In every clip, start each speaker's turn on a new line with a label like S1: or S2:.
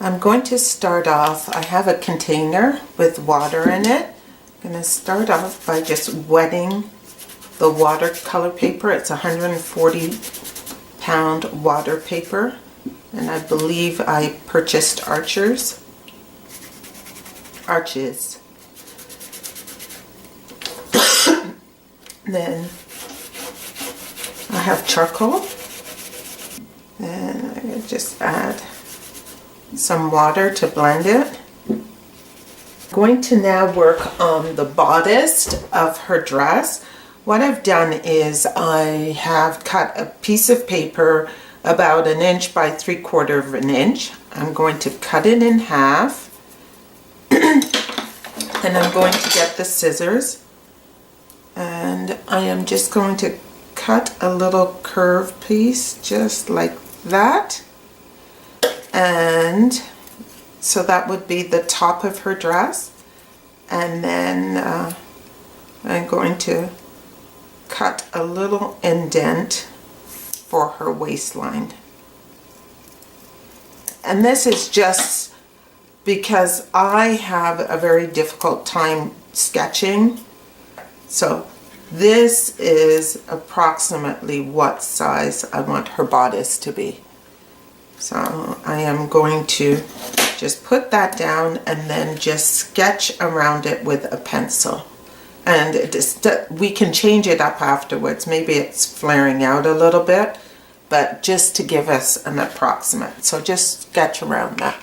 S1: I'm going to start off, I have a container with water in it. I'm going to start off by just wetting the watercolor paper. It's 140 pound water paper, and I believe I purchased Arches. Then I have charcoal, and I just add some water to blend it. I'm going to now work on the bodice of her dress. What I've done is I have cut a piece of paper about 1 inch by 3/4 of an inch. I'm going to cut it in half, and I'm going to get the scissors, and I am just going to cut a little curved piece just like that. And so that would be the top of her dress, and then I'm going to cut a little indent for her waistline. And this is just because I have a very difficult time sketching, so this is approximately what size I want her bodice to be. So I am going to just put that down and then just sketch around it with a pencil. And we can change it up afterwards. Maybe it's flaring out a little bit, but just to give us an approximate. So just sketch around that.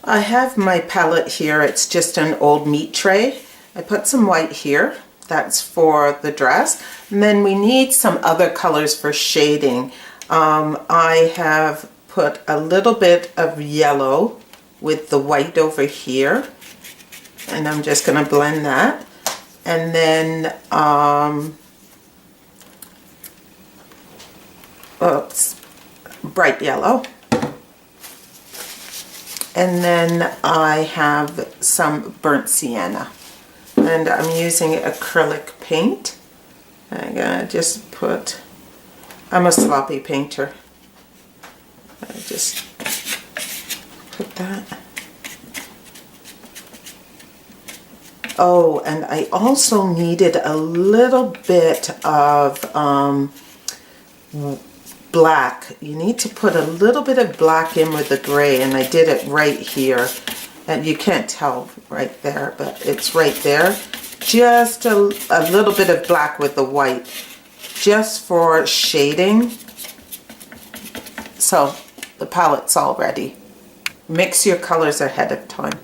S1: I have my palette here. It's just an old meat tray. I put some white here. That's for the dress. And then we need some other colors for shading. I have put a little bit of yellow with the white over here, and I'm just going to blend that. And then bright yellow. And then I have some burnt sienna, and I'm using acrylic paint. I'm gonna just put, I'm a sloppy painter. I just put that. Oh, and I also needed a little bit of black. You need to put a little bit of black in with the gray, and I did it right here. And you can't tell right there, but it's right there. Just a little bit of black with the white, just for shading. So the palette's all ready. Mix your colors ahead of time.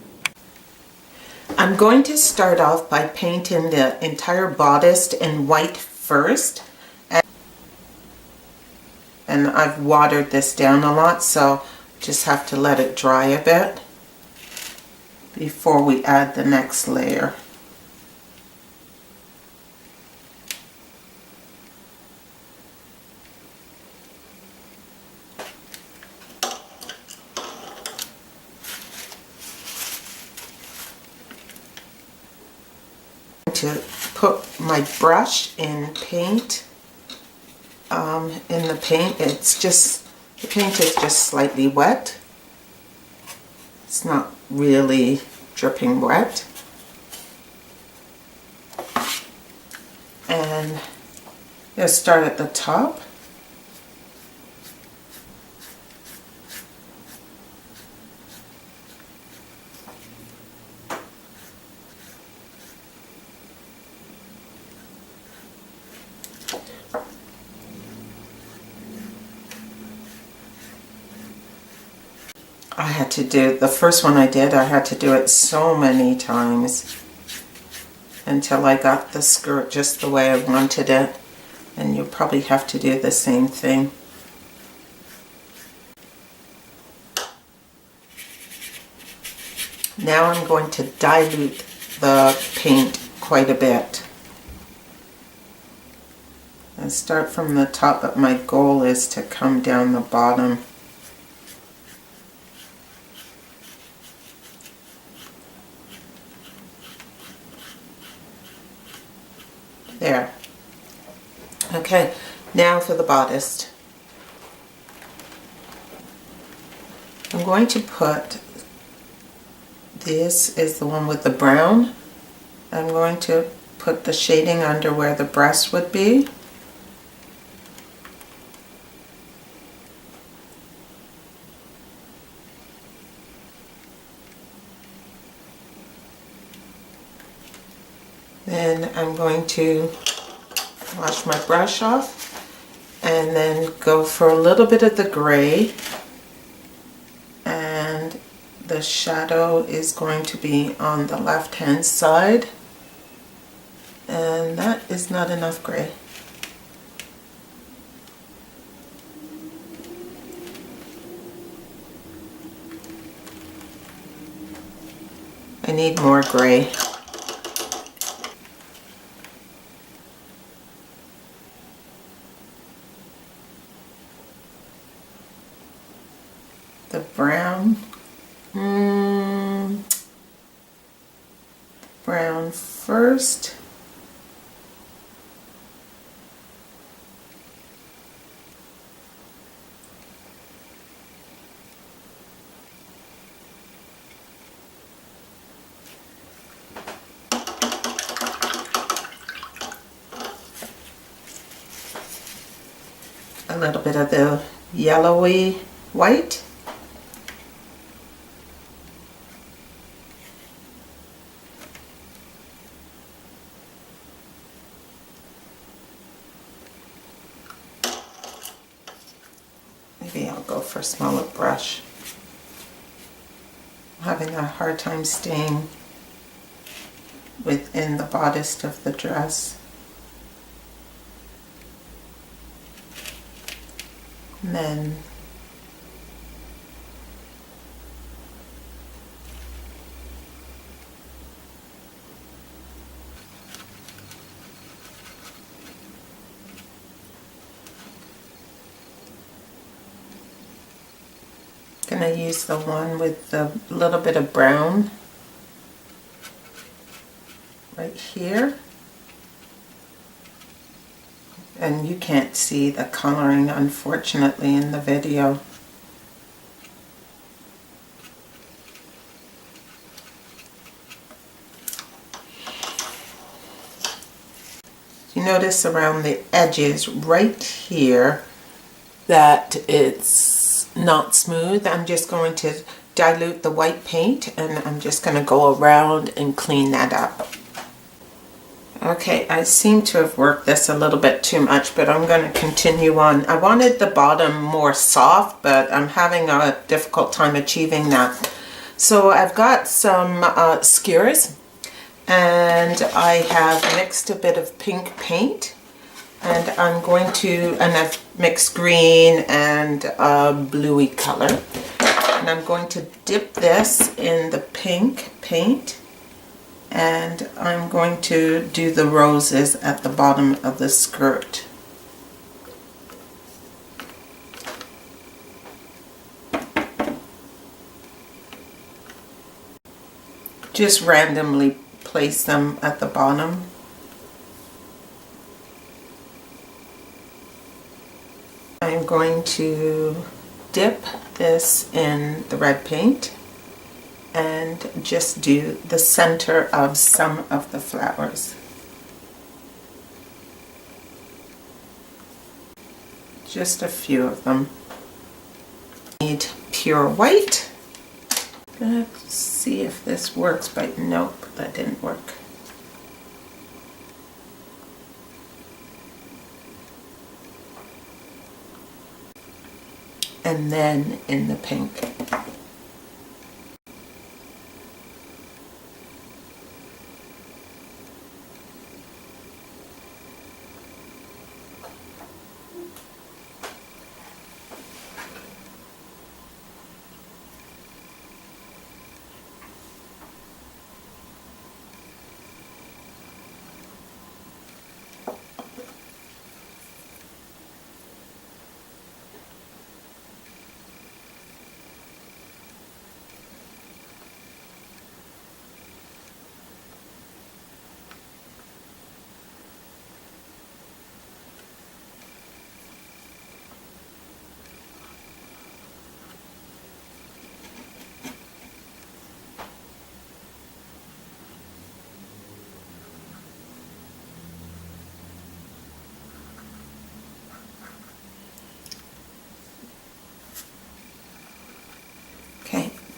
S1: I'm going to start off by painting the entire bodice in white first. And I've watered this down a lot, so just have to let it dry a bit before we add the next layer. To put my brush in paint, in the paint, the paint is just slightly wet. It's not really dripping wet. And I'm going to start at the top. I had to do, the first one I did, I had to do it so many times until I got the skirt just the way I wanted it. And you'll probably have to do the same thing. Now I'm going to dilute the paint quite a bit. I start from the top, but my goal is to come down the bottom. There. Okay, now for the bodice. I'm going to put, this is the one with the brown. I'm going to put the shading under where the breast would be. Then I'm going to wash my brush off and then go for a little bit of the gray, and the shadow is going to be on the left hand side, and that is not enough gray. I need more gray. The brown, brown first. A little bit of the yellowy white. Maybe I'll go for a smaller brush. I'm having a hard time staying within the bodice of the dress. And then gonna use the one with the little bit of brown right here. And you can't see the coloring, unfortunately, in the video. You notice around the edges right here that it's not smooth. I'm just going to dilute the white paint, and I'm just going to go around and clean that up. Okay, I seem to have worked this a little bit too much, but I'm going to continue on. I wanted the bottom more soft, but I'm having a difficult time achieving that. So I've got some skewers, and I have mixed a bit of pink paint, and I'm going to, and I've mixed green and bluey color, and I'm going to dip this in the pink paint, and I'm going to do the roses at the bottom of the skirt. Just randomly place them at the bottom. I'm going to dip this in the red paint and just do the center of some of the flowers. Just a few of them. Need pure white. Let's see if this works, but nope, that didn't work. And then in the pink.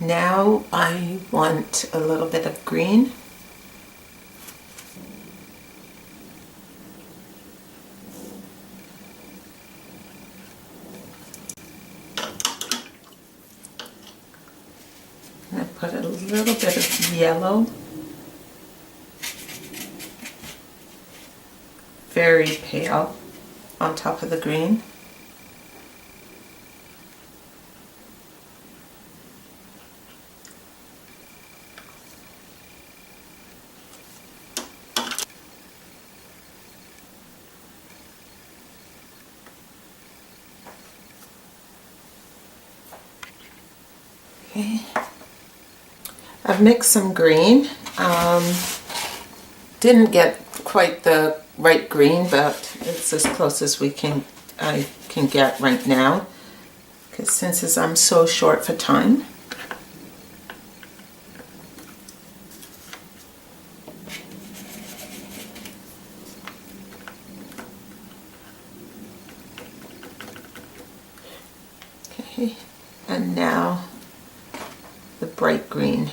S1: Now I want a little bit of green. I'm going to put a little bit of yellow. Very pale on top of the green. Okay. I've mixed some green. Didn't get quite the right green, but it's as close as I can get right now, because since I'm so short for time. Okay, and now the bright green.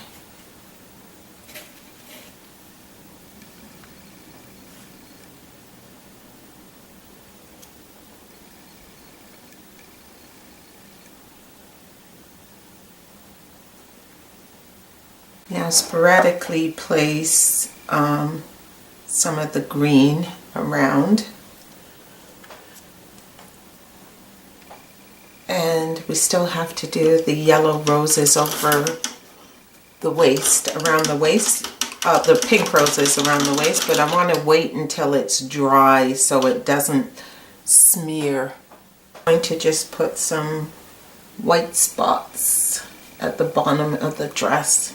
S1: Now sporadically place some of the green around. And we still have to do the yellow roses over the waist, around the waist, the pink roses around the waist, but I want to wait until it's dry so it doesn't smear. I'm going to just put some white spots at the bottom of the dress.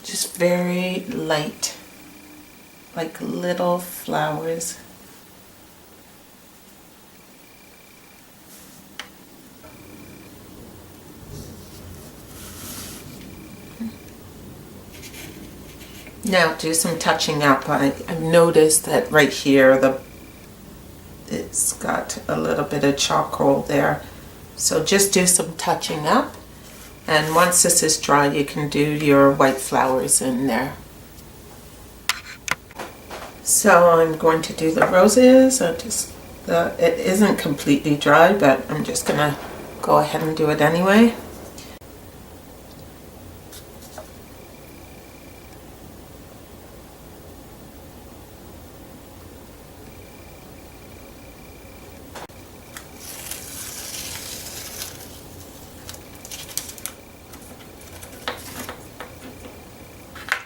S1: Just very light, like little flowers. Now do some touching up. I've noticed that right here it's got a little bit of charcoal there. So just do some touching up. And once this is dry, you can do your white flowers in there. So I'm going to do the roses. It isn't completely dry, but I'm just going to go ahead and do it anyway.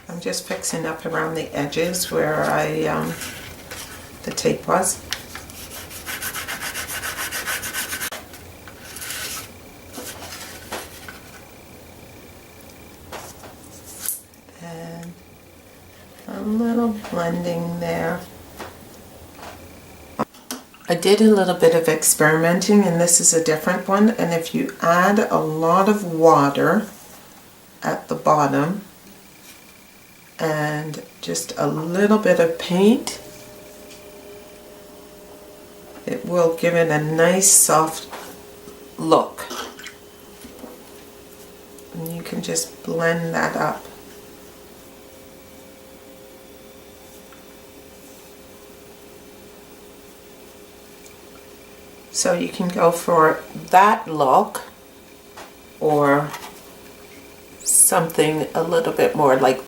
S1: I'm just fixing up around the edges where the tape was. And a little blending there. I did a little bit of experimenting, and this is a different one. And if you add a lot of water at the bottom and just a little bit of paint, it will give it a nice soft look. And you can just blend that up. So you can go for that look or something a little bit more like